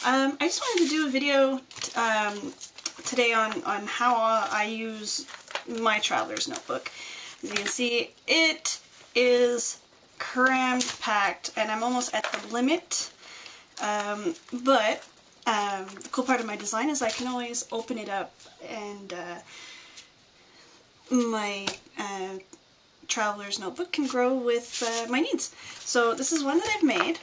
I just wanted to do a video today on how I use my traveler's notebook. As you can see, it is crammed packed, and I'm almost at the limit. But the cool part of my design is I can always open it up, and my traveler's notebook can grow with my needs. So this is one that I've made.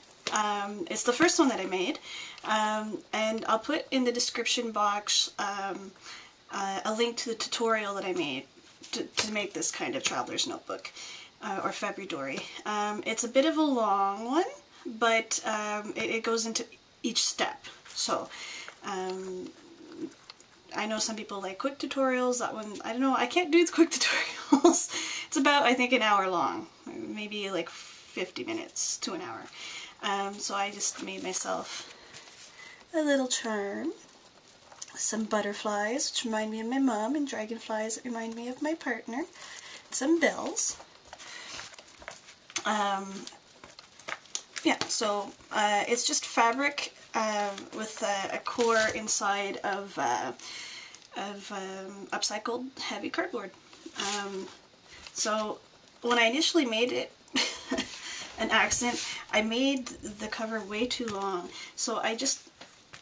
It's the first one that I made, and I'll put in the description box a link to the tutorial that I made to make this kind of traveler's notebook, or February. It's a bit of a long one, but it goes into each step. So I know some people like quick tutorials. That one, I don't know, I can't do the quick tutorials. It's about, I think, an hour long, maybe like 50 minutes to an hour. So I just made myself a little charm, some butterflies, which remind me of my mom, and dragonflies that remind me of my partner, some bells. Yeah, so it's just fabric with a core inside of upcycled heavy cardboard. So when I initially made it, an accident, I made the cover way too long, so I just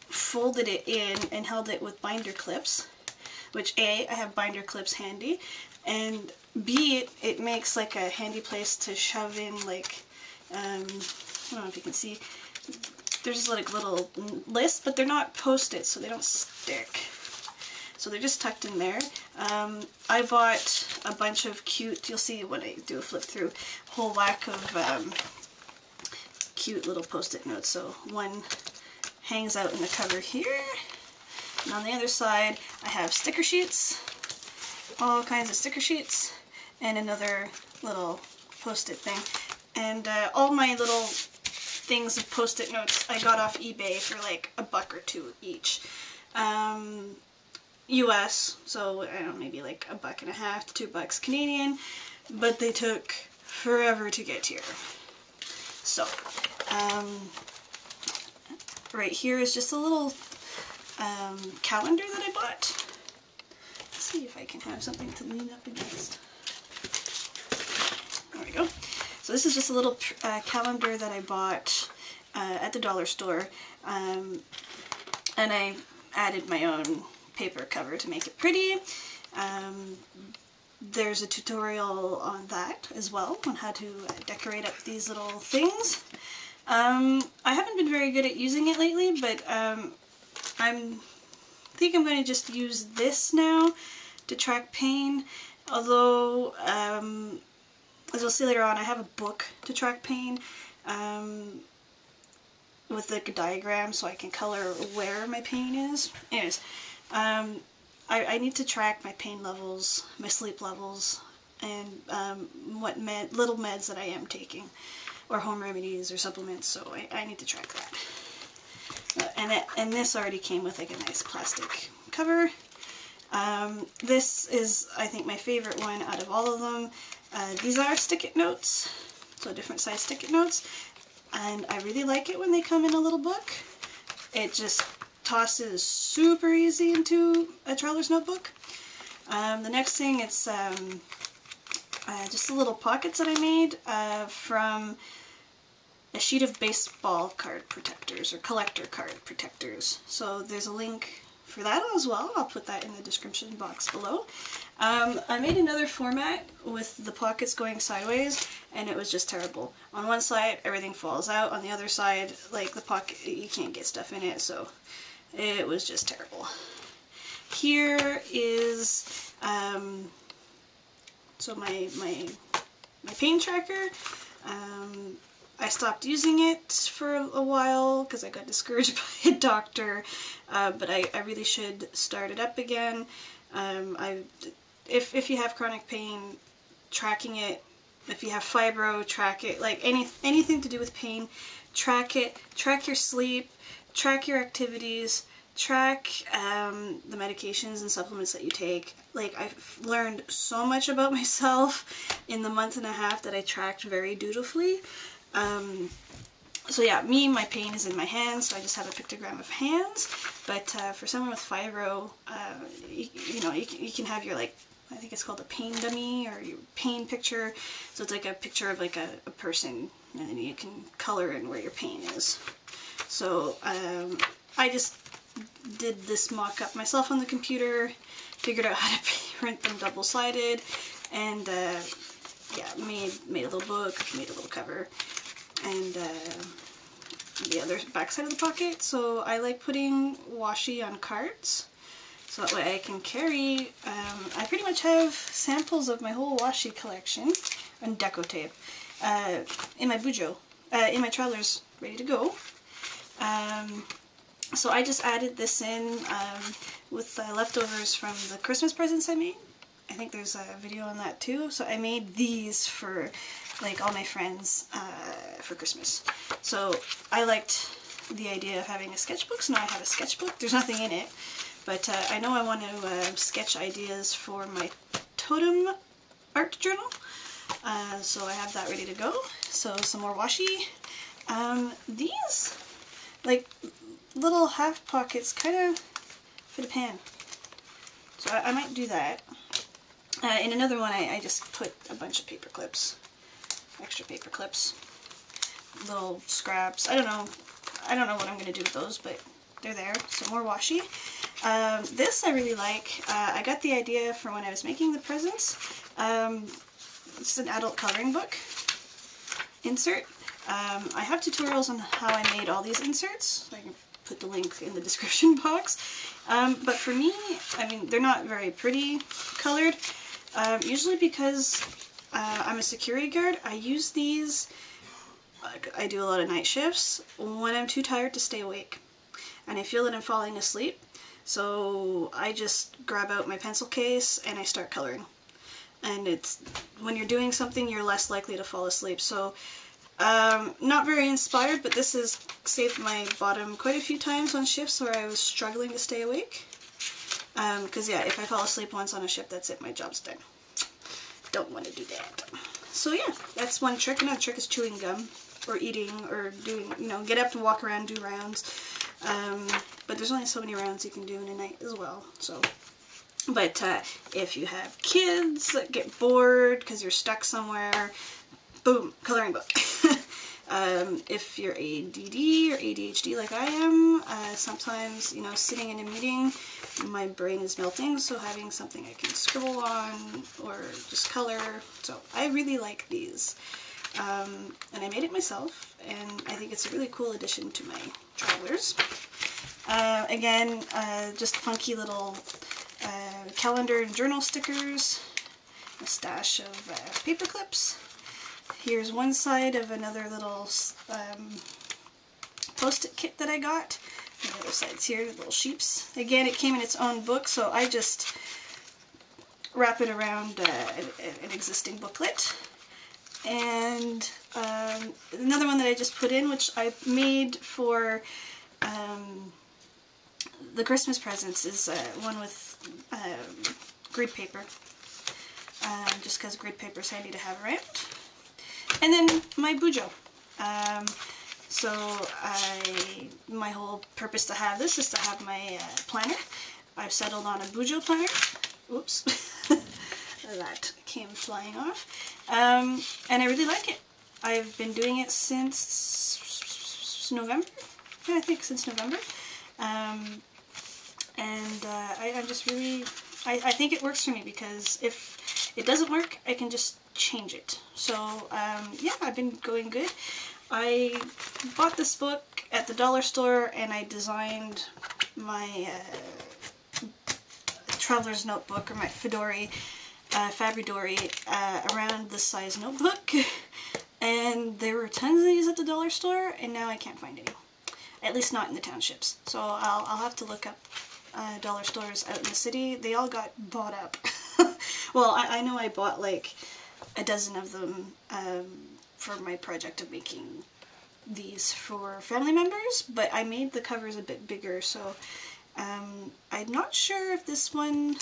folded it in and held it with binder clips, which A, I have binder clips handy, and B, it makes like a handy place to shove in, like, I don't know if you can see, there's like little lists, but they're not post-it, so they don't stick. So they're just tucked in there. I bought a bunch of cute, you'll see when I do a flip through, whole whack of cute little post-it notes. So one hangs out in the cover here, and on the other side I have sticker sheets, all kinds of sticker sheets, and another little post-it thing. And all my little things of post-it notes I got off eBay for like $1 or $2 each. US, so I don't know, maybe like $1.50 to $2 Canadian, but they took forever to get here. So, right here is just a little calendar that I bought. Let's see if I can have something to lean up against. There we go. So this is just a little calendar that I bought at the dollar store, and I added my own paper cover to make it pretty. There's a tutorial on that as well, on how to decorate up these little things. I haven't been very good at using it lately, but I think I'm going to just use this now to track pain, although as you'll see later on, I have a book to track pain with like a diagram so I can color where my pain is. Anyways, I need to track my pain levels, my sleep levels, and what little meds that I am taking, or home remedies or supplements, so I need to track that. And this already came with like a nice plastic cover. This is, I think, my favorite one out of all of them. These are stick-it notes, so different size stick-it notes, and I really like it when they come in a little book. It just tosses super easy into a traveler's notebook. The next thing, it's just the little pockets that I made from a sheet of baseball card protectors, or collector card protectors. So there's a link for that as well. I'll put that in the description box below. I made another format with the pockets going sideways, and it was just terrible. On one side, everything falls out. On the other side, like the pocket, you can't get stuff in it, so it was just terrible. Here is so my pain tracker. I stopped using it for a while because I got discouraged by a doctor, but I really should start it up again. If you have chronic pain, tracking it. If you have fibro, track it. Like anything to do with pain, track it. Track your sleep, track your activities, track the medications and supplements that you take. Like, I've learned so much about myself in the month and a half that I tracked very dutifully. So yeah, my pain is in my hands, so I just have a pictogram of hands. But for someone with fibro, you can have your, like, I think it's called a pain dummy or your pain picture. So it's like a picture of like a person, and then you can color in where your pain is. So I just did this mock-up myself on the computer, figured out how to print them double-sided, and yeah, made a little book, made a little cover, and the other back side of the pocket. So I like putting washi on cards, so that way I can carry, I pretty much have samples of my whole washi collection and deco tape in my bujo, in my travelers, ready to go. So I just added this in with leftovers from the Christmas presents I made. I think there's a video on that too. So I made these for like all my friends for Christmas. So I liked the idea of having a sketchbook, so now I have a sketchbook. There's nothing in it, but I know I want to sketch ideas for my totem art journal. So I have that ready to go. So some more washi. These, like, little half pockets kind of fit a pan. So I might do that. In another one, I just put a bunch of paper clips, extra paper clips, little scraps. I don't know what I'm going to do with those, but they're there. Some more washi. This I really like. I got the idea from when I was making the presents. It's an adult coloring book insert. I have tutorials on how I made all these inserts. I can put the link in the description box. But for me, I mean, they're not very pretty colored. Usually because I'm a security guard, I use these, I do a lot of night shifts, when I'm too tired to stay awake. And I feel that I'm falling asleep. So I just grab out my pencil case and I start coloring. And it's, when you're doing something, you're less likely to fall asleep. So not very inspired, but this has saved my bottom quite a few times on shifts where I was struggling to stay awake. Because yeah, if I fall asleep once on a shift, that's it, my job's done. Don't want to do that. So yeah, that's one trick. Another trick is chewing gum, or eating, or doing, get up and walk around, do rounds. But there's only so many rounds you can do in a night as well, so. But if you have kids that get bored because you're stuck somewhere, boom, coloring book. If you're ADD or ADHD like I am, sometimes, sitting in a meeting, my brain is melting, so having something I can scribble on or just color. So I really like these. And I made it myself, and I think it's a really cool addition to my travelers. Again, just funky little calendar and journal stickers, a stash of paper clips. Here's one side of another little post-it kit that I got. The other side's here, the little sheeps. Again, it came in its own book, so I just wrap it around an existing booklet. And another one that I just put in, which I made for the Christmas presents, is one with grid paper. Just because grid paper is handy to have around. And then my bujo. So my whole purpose to have this is to have my planner. I've settled on a bujo planner. Oops. That came flying off. And I really like it. I've been doing it since November. Yeah, I think since November. I'm just really, I think it works for me, because if it doesn't work, I can just change it. So yeah, I've been going good. I bought this book at the dollar store, and I designed my traveler's notebook, or my Fabridori, around this size notebook. And there were tons of these at the dollar store, and now I can't find any. At least not in the townships. So I'll have to look up dollar stores out in the city. They all got bought up. Well, I know I bought like a dozen of them for my project of making these for family members, but I made the covers a bit bigger, so I'm not sure if this one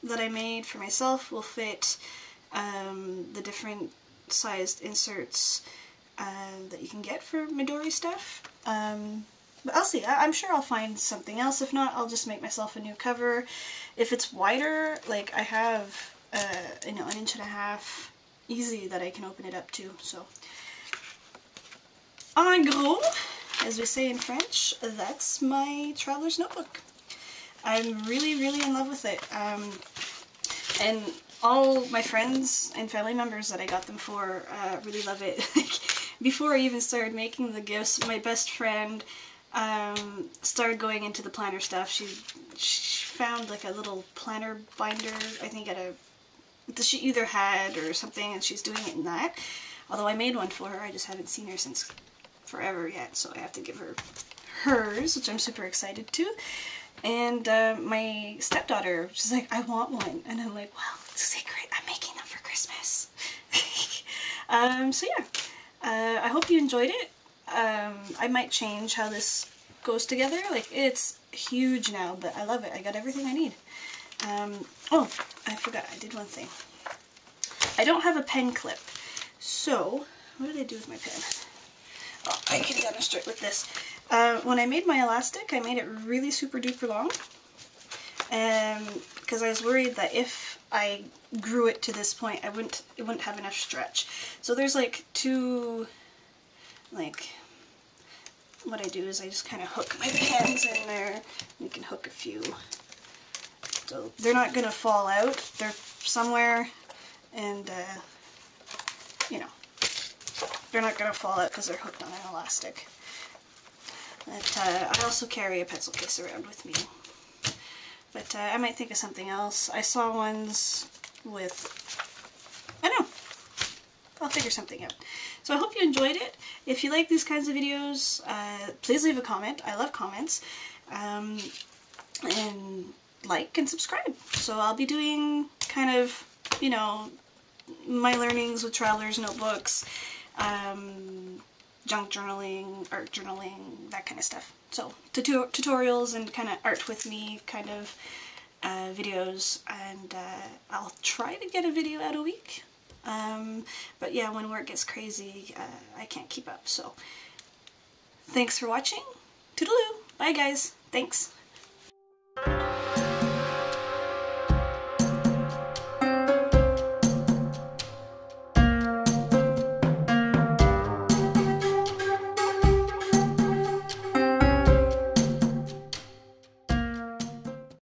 that I made for myself will fit the different sized inserts that you can get for Midori stuff. But I'll see. I'm sure I'll find something else. If not, I'll just make myself a new cover. If it's wider, like I have, you know, 1.5 inches easy that I can open it up to. So, en gros, as we say in French, that's my traveler's notebook. I'm really, really in love with it. And all my friends and family members that I got them for really love it. Before I even started making the gifts, my best friend started going into the planner stuff. She found like a little planner binder, I think that she either had or something, and she's doing it in that. Although I made one for her, I just haven't seen her since forever yet, so I have to give her hers, which I'm super excited to. And my stepdaughter, she's like, I want one. And I'm like, well, it's a secret. I'm making them for Christmas. So yeah, I hope you enjoyed it. I might change how this goes together. Like, it's huge now, but I love it. I got everything I need. Oh, I forgot. I did one thing. I don't have a pen clip. So, what did I do with my pen? Oh, I can demonstrate with this. When I made my elastic, I made it really super duper long, because I was worried that if I grew it to this point, it wouldn't have enough stretch. So there's like two, like, what I do is I just kind of hook my pens in there. You can hook a few, so they're not gonna fall out. They're somewhere, and you know, they're not gonna fall out because they're hooked on an elastic. But I also carry a pencil case around with me. But I might think of something else. I saw ones with, I don't know, I'll figure something out. So I hope you enjoyed it. If you like these kinds of videos, please leave a comment. I love comments. And like and subscribe. So I'll be doing kind of, you know, my learnings with traveler's notebooks, junk journaling, art journaling, that kind of stuff. So tutorials and kind of art with me kind of videos, and I'll try to get a video out a week. But yeah, when work gets crazy, I can't keep up. So thanks for watching. Toodaloo. Bye guys. Thanks.